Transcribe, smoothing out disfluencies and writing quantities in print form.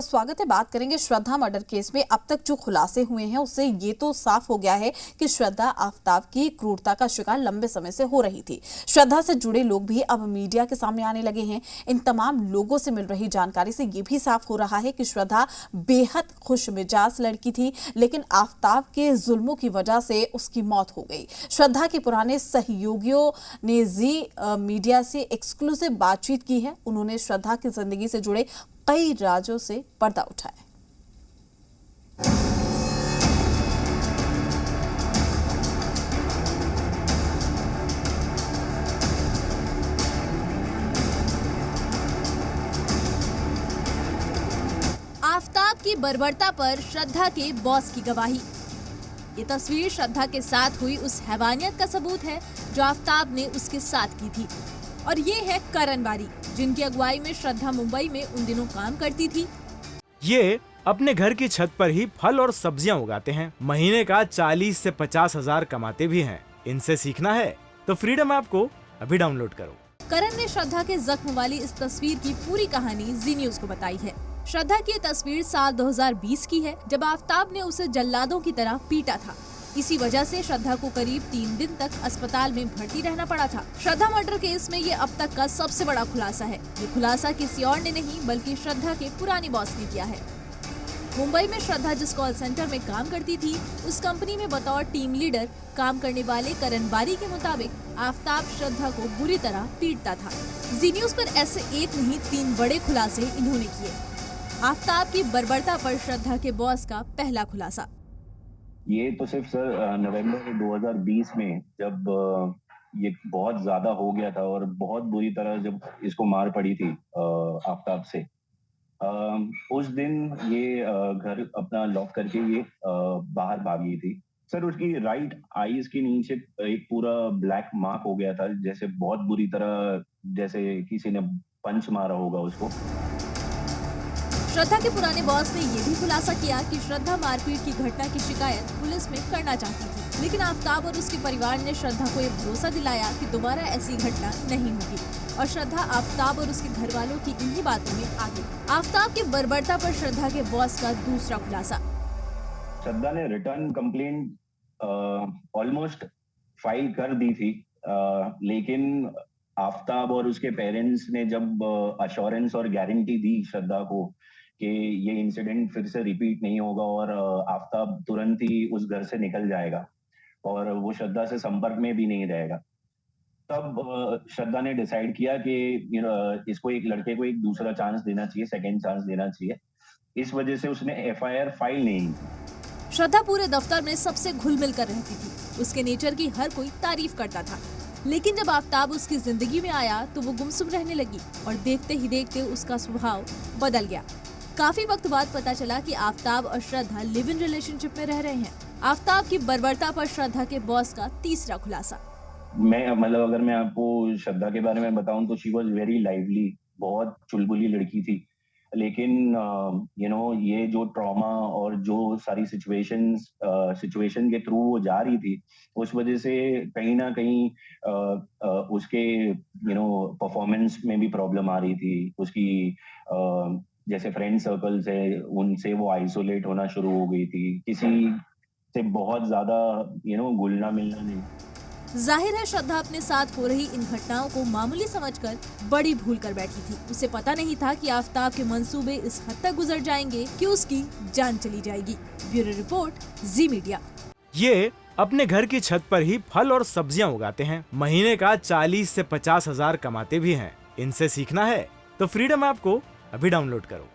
स्वागत है। बात करेंगे श्रद्धा मर्डर केस में। अब तक जो खुलासे हुए हैं उससे ये तो साफ हो गया है कि श्रद्धा आफ्ताब की क्रूरता का शिकार लंबे समय से हो रही थी। श्रद्धा से जुड़े लोग भी अब मीडिया के सामने आने लगे हैं। इन तमाम लोगों से मिल रही जानकारी से ये भी साफ हो रहा है कि श्रद्धा बेहद खुश मिजाज लड़की थी, लेकिन आफ्ताब के जुल्मों की वजह से उसकी मौत हो गई। श्रद्धा के पुराने सहयोगियों ने जी मीडिया से एक्सक्लूसिव बातचीत की है। उन्होंने श्रद्धा की जिंदगी से जुड़े कई राजों से पर्दा उठाया। आफ्ताब की बर्बरता पर श्रद्धा के बॉस की गवाही। ये तस्वीर श्रद्धा के साथ हुई उस हैवानियत का सबूत है जो आफ्ताब ने उसके साथ की थी। और ये है करण बारी, जिनकी अगुवाई में श्रद्धा मुंबई में उन दिनों काम करती थी। ये अपने घर की छत पर ही फल और सब्जियां उगाते हैं। महीने का 40 से 50 हजार कमाते भी हैं। इनसे सीखना है तो फ्रीडम ऐप को अभी डाउनलोड करो। करण ने श्रद्धा के जख्म वाली इस तस्वीर की पूरी कहानी जी न्यूज को बताई है। श्रद्धा की ये तस्वीर साल 2020 की है, जब आफ्ताब ने उसे जल्लादों की तरह पीटा था। इसी वजह से श्रद्धा को करीब 3 दिन तक अस्पताल में भर्ती रहना पड़ा था। श्रद्धा मर्डर केस में ये अब तक का सबसे बड़ा खुलासा है। ये खुलासा किसी और ने नहीं बल्कि श्रद्धा के पुराने बॉस ने किया है। मुंबई में श्रद्धा जिस कॉल सेंटर में काम करती थी, उस कंपनी में बतौर टीम लीडर काम करने वाले करण बारी के मुताबिक आफ्ताब श्रद्धा को बुरी तरह पीटता था। जी न्यूज पर ऐसे एक नहीं 3 बड़े खुलासे इन्होंने किए। आफ्ताब की बर्बरता पर श्रद्धा के बॉस का पहला खुलासा। ये तो सिर्फ सर नवंबर 2020 में जब ये बहुत ज्यादा हो गया था और बहुत बुरी तरह जब इसको मार पड़ी थी आफ्ताब से, उस दिन ये घर अपना लॉक करके ये बाहर भागी थी। सर उसकी राइट आईज के नीचे एक पूरा ब्लैक मार्क हो गया था, जैसे बहुत बुरी तरह जैसे किसी ने पंच मारा होगा उसको। श्रद्धा के पुराने बॉस ने ये भी खुलासा किया कि श्रद्धा मारपीट की घटना की शिकायत पुलिस में करना चाहती थी, लेकिन आफ्ताब और उसके परिवार ने श्रद्धा को ये भरोसा दिलाया कि दोबारा ऐसी घटना नहीं होगी। और श्रद्धा आफ्ताब और उसके घर वालों की इन्हीं बातों में आ गई। आफ्ताब की बर्बरता पर श्रद्धा के बॉस का दूसरा खुलासा। श्रद्धा ने रिटर्न कंप्लेंट ऑलमोस्ट फाइल कर दी थी, लेकिन आफ्ताब और उसके पेरेंट्स ने जब अश्योरेंस और गारंटी दी श्रद्धा को कि ये इंसिडेंट फिर से रिपीट नहीं होगा और आफ्ताब तुरंत ही उस घर से निकल जाएगा और वो श्रद्धा से संपर्क में भी नहीं रहेगा, तब श्रद्धा ने डिसाइड किया कि इसको एक लड़के को एक दूसरा चांस देना चाहिए, सेकंड चांस देना चाहिए। इस वजह से उसने एफआईआर फाइल नहीं की। श्रद्धा पूरे दफ्तर में सबसे घुल मिल कर रहती थी। उसके नेचर की हर कोई तारीफ करता था, लेकिन जब आफ्ताब उसकी जिंदगी में आया तो वो गुमसुम रहने लगी और देखते ही देखते उसका स्वभाव बदल गया। काफी वक्त बाद पता चला कि आफ्ताब और श्रद्धा लिव इन रिलेशनशिप में रह रहे हैं। आफ्ताब की बर्बरता पर श्रद्धा के बॉस का तीसरा खुलासा। अगर मैं आपको श्रद्धा के बारे में बताऊं तो शी वॉज वेरी लाइवली, बहुत चुलबुली लड़की थी। लेकिन ये जो ट्रॉमा और जो सारी सिचुएशन के थ्रू वो जा रही थी, उस वजह से कहीं ना कहीं उसके परफॉर्मेंस में भी प्रॉब्लम आ रही थी। उसकी जैसे फ्रेंड सर्कल से उनसे वो आइसोलेट होना शुरू हो गई थी, किसी से बहुत ज्यादा घुलना मिलना नहीं। जाहिर है श्रद्धा अपने साथ हो रही इन घटनाओं को मामूली समझकर बड़ी भूल कर बैठी थी। उसे पता नहीं था कि आफ्ताब के मंसूबे इस हद तक गुजर जाएंगे कि उसकी जान चली जाएगी। ब्यूरो रिपोर्ट, जी मीडिया। ये अपने घर की छत पर ही फल और सब्जियां उगाते हैं। महीने का 40 से 50 हजार कमाते भी हैं। इनसे सीखना है तो फ्रीडम ऐप को अभी डाउनलोड करो।